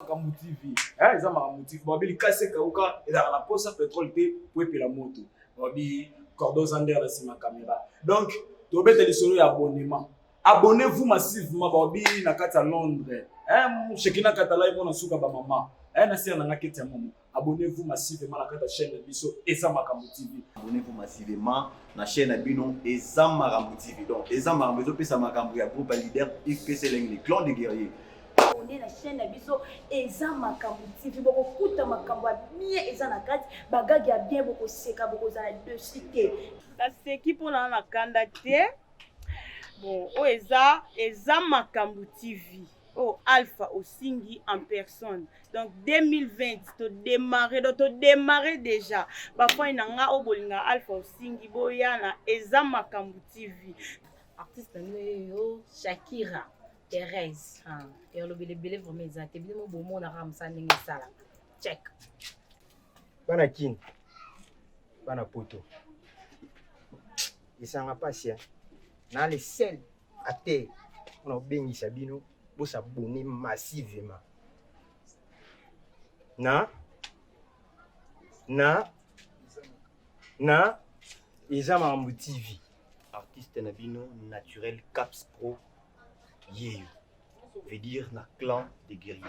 Makambo TV. Hein, eza makambo TV. Babi likase kauka ezaka na posa pétrole te po epela moto. Babi cordon zander na sima caméra. Donc, tobeta lisolo ya abonnement. Abonnez-vous massivement babi na kati ya Londres. Hein, Shekina Katala imo na suka ba mama. Hein, na sir na ngaketi ya momo. Abonnez-vous massivement na kati ya chaîne biso eza makambo TV. Abonnez-vous massivement na chaîne Bino eza makambo TV. Donc, eza makambo ezopesa makambo ya groupe leader IFPC les clans de guerriers. On est la chaîne biso eza makambo TV boko kuta makambo bien eza na kati bagagi ya bien boko seka boko za dessus te la seki pona na kanda te bon o eza makambo TV oh Alpha Osingi en personne donc 2020 to démarrer déjà parfois inanga o bolinga Alpha Osingi boyana eza makambo TV artiste yo Shakira Thérèse, et le bébé vraiment exact. Bien mon bon na ramsa ningi sala. Check. Bana kin. Bana poto. Isanga pasia. Na le sel à terre. On a bengi sabino pour s'abonner massivement. Na Isama Mambo TV. Artiste Nabino naturel Caps Pro. Yeyo veut dire na clan des guerriers.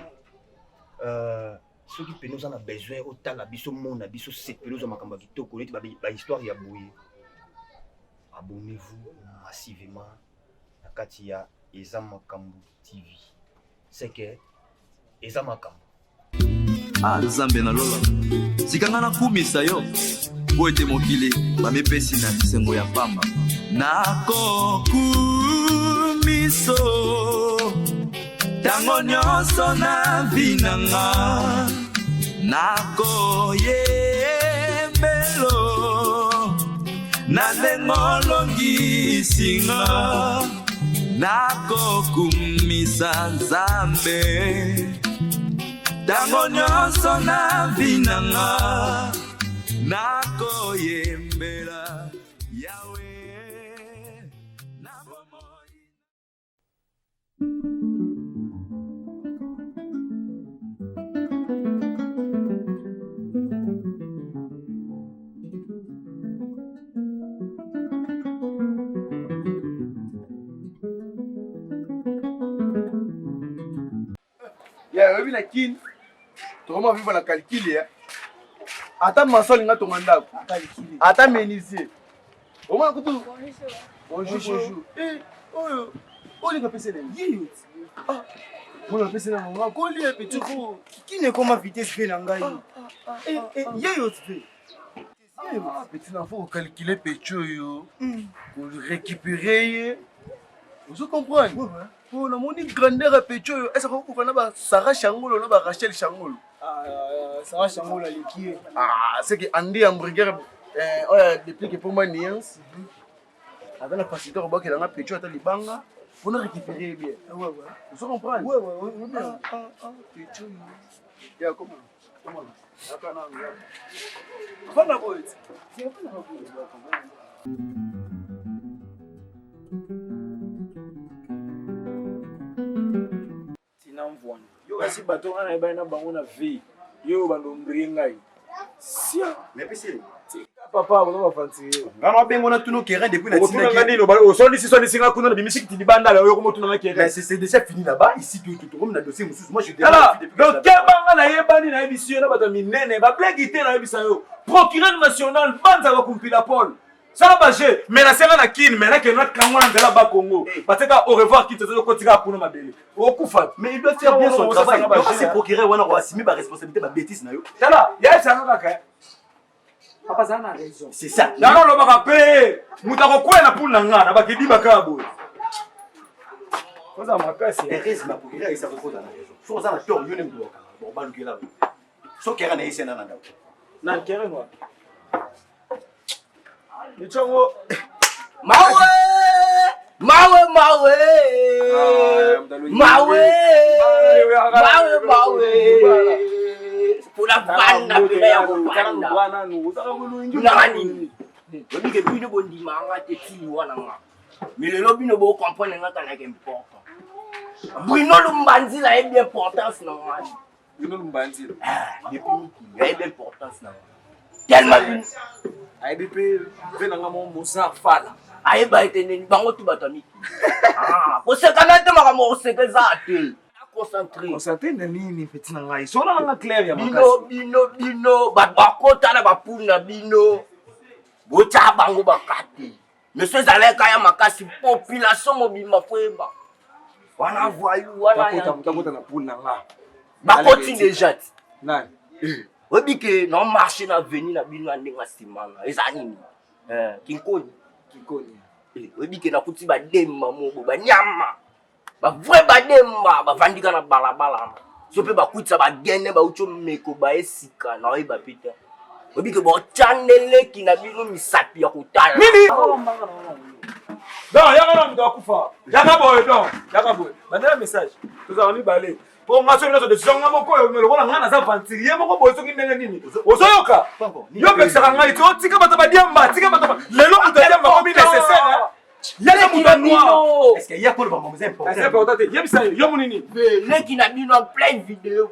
Ceux qui nous en a besoin autant la biso mon biso sepeloza makamba kitoko neti ba histoire ya bouye. Abonnez-vous massivement na kati ya Eza Makambo TV. C'est que Eza Makambo. Ah Nzambe na lola. Sikanga na kumisa yo. Po ete mokili ba mepesi na bisengo ya pamba. Nako miso tango nyonso na vinanga nako yembelo na ndengo longisinga nako kumisa Nzambe tango nyonso na vinanga nako yembela Yahweh. Ya wewe na kin. Toma vivre la calcul. Ata masol nga tonganda. Ata menuisier. Au moins kutu. Bonjour. Eh, oh. Oh les gars pese na yiyot. Ah. Mon pese na mama ko li petit ko. Qui ne comment vitesse fait ngai. Yiyot fait. Petit na faut calculer pecho yo. Pour récupérer. Vous comprenez? Pour la moni grandeur à pecho yo. Est-ce que vous connaissez ba Sarah Changolo na ba Rachel Changolo? Sarah Changolo la liquier. Ah, c'est que Andy Hamburger depuis que pour moi nuance. Avec la facilité au bas que dans la pecho à libanga pour nous récupérer bien. Vous comprenez? Ouais, bien. Pecho. Ya comment? Fana boy. Tinamvwana. Yo kasi bato ana ebana bango na vie. Yo bando mbringai. Sia. Mais pese. Papa vous va fantier. Ngana bengo na tuno kera depuis la tina. Ngani no ba so ni singa kuna na bimisiki tilibanda la yo komo tuna na kera. Mais c'est déjà fini là-bas ici tout comme na dossier mususu. Moi je démarre depuis. Donc kebanga na yebani na ebisio na bato minene ba blégité na ebisa yo. Procureur national banza ba kumpila Paul. Ça va j'ai mais la sera na kin mais là que notre kango na nzela ba Congo. Parce que au revoir qui te zo kotika kuna mabele. Okufa. Mais il doit faire bien son travail. C'est procureur wana ko assumer ba responsabilité ba bêtise na yo. Tala, ya ça nga ka. Papa ça a raison. C'est ça. Yaro lo baka pe. Mutako kwena puna ngana ba kedi bakabo. Koza makasi. Thérèse ma procureur isa ko na raison. So ça na tor yo ne mboka. Bon ba lukela. So kera na isena na ndawo. Na kera ngwa. Nichongo Mawe. Pula banda bila ya banda. Nani? Lobi ke bino bondi manga te ti wana nga. Milelo bino bo comprendre nga kana ke important. Bino lumbanzi la e bien importance na nga. Bino Mbandi. Depuis il y a une importance là. Tellement ABP venanga mo Mozart fala. aye ba etene bango tu batami. Ko se kana te maka mo se ke za te. Concentré. Concentré na nini petit na ngai. So na nga clair ya Bino ba kota na ba puna bino. Bocha bango bakati. Monsieur Zaleka ya makasi population mobima foeba. Wana voyou wana ya. Mtakota na puna nga. Ba koti déjà. Nani? Obi ke non marché na venir na bino ndenga simana. Ezani. Kinkoni. Obi ke na kuti ba demba mobo ba nyama. Ba vrai ba demba ba vandika na balabala. So pe ba kutsa ba gene ba ucho meko ba esika na oyi ba pita. Obi ke ba chanele ki na bino misapi ya kutala. Nini? Non, y'a un homme de Koufa. Y'a pas boy, non. Y'a pas boy. Mandez un message. Nous allons y balai. Pour moi, sur notre décision, on va me le voir dans la fantasy. Y'a mon boy, ce qui n'est nini. Ozoyoka. Yo pe saranga ito. Tika bataba diamba. Tika bataba. Le long de diamba comme nécessaire. Y'a des moutons noirs. Est-ce qu'il y a quoi le bon c'est important? C'est important. Y'a ça. Y'a mon nini. Le qui n'a bino en pleine vidéo.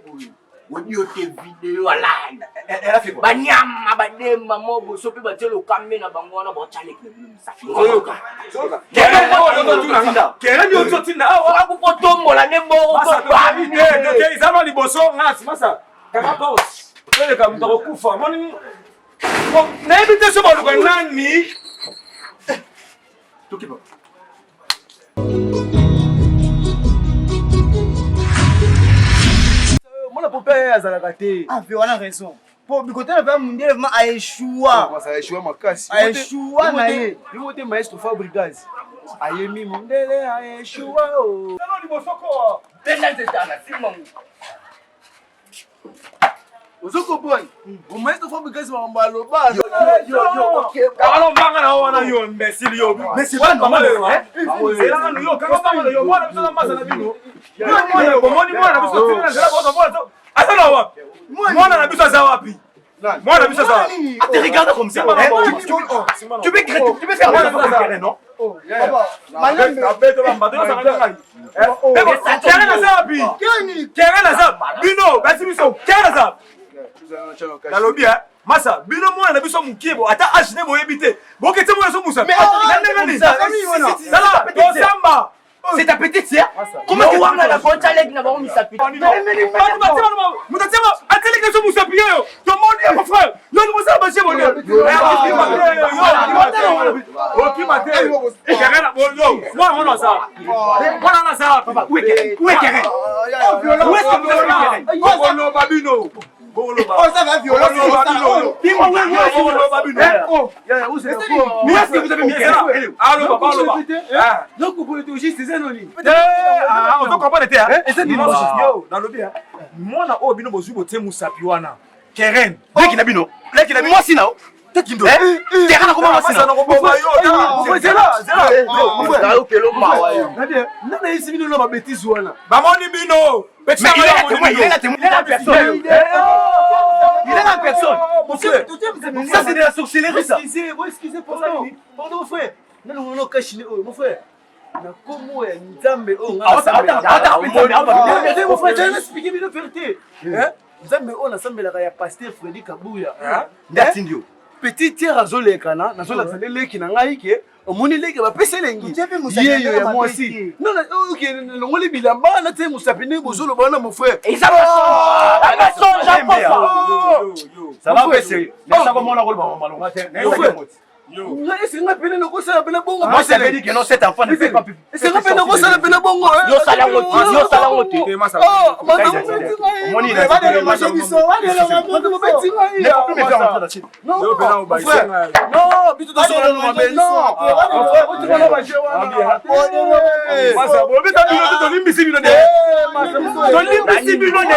Audio vidéo live. Elle a fait quoi? Banyama bademba mobo so pe batelo le kamena bango na bo chale ke misapi. Ozoyoka. Kera ni ototinda. Wa ku potombola ne bo Masa to izama liboso ngasi masa. Kama boss. Ele ka mutako kufa. Moni. Na ebite so baluka nani? Tukiba. Mon papa azalaka te. Ah, on a raison. Pour bicoter le père mondial a échoué. Ça a échoué makasi. A échoué na ye. Bicoter maestro Fabregas. Ayemi mondele a échoué. Non liboso ko. Tena tetana simongo. Ozoko boy. O maestro Fabregas va mbalo ba. Yo. Kalo mbanga na wana yo imbécile yo. Mais c'est pas normal hein. C'est là nous yo kanga mbanga yo mwana biso na masa na bino. Mwana biso tina zela bozo bozo. Asala wapi? Mwana na biso za wapi? Mwana biso za. Tu regardes comme ça. Tu peux faire quoi non? Papa, Malembe. Abeto bambato za ngani. Kera na za wapi? Kera na za. Bino, basi biso kera za. Nalobi hein. Masa, bino mwana na biso mukiebo ata ashine boyebite. Bokete mwana so musa. Mais Samba. C'est ta petite sœur. Comment tu vas na bo chale na bango misapi? Mutatema ateleke so musa piyo. To moni ya frère. Yo ni musa ba chebo yo. Okimate. Ekana boyo. Mwana sa. Mwana na sa. Où est Keren? Où est-ce que vous avez Keren? Bolo babino. Bolo babino. Oh ça va violence. Bolo babino. Bolo babino. Oh, où c'est quoi? Mais est-ce que vous avez mis Keren? Allô papa, allô. donc vous pouvez toujours c'est ça non li. Ah, on comprend était hein. Et c'est yo, dans le bien. Moi na o bino bozu bote musapi wana. Keren. Leki na bino. Moi si nao. Tekindo. Keren comment moi si Ça na ko bomba yo. C'est là. Za okelo mawa yo. Nana isi bino na ba bêtise wana. Ba moni bino. Petit Mais il est la personne. Il est la personne. Monsieur, Ça c'est de la sorcellerie ça. Excusez, pardon frère. Non, non, cache mon frère. Na komo ya nzambe o mon frère, j'ai expliqué bien la vérité. Hein? Nzambe o na sambelaka ya pasteur Freddy Kabuya. Ndatindio. Petit tiers azolekana, nazolaka leki na ngai ke omoni leki ba pesa lengi. Yeyo ya mwasi. Non, OK, longoli bilamba na te musapine bozolo bana mon frère. Et ça va Ça va passer. Laisse comment la rôle ba malonga te. Yo, c'est nga pena no kosala pena bongo. Moi j'avais dit que non cet enfant ne fait pas public. C'est nga pena kosala pena bongo. Yo sala ngoti. Oh, moni il a pas macha biso, non, non, bitu to sala no mabe. Non, tu vas pas jouer wana. Masa, bo beta bino to limbisi bino de. To limbisi bino de.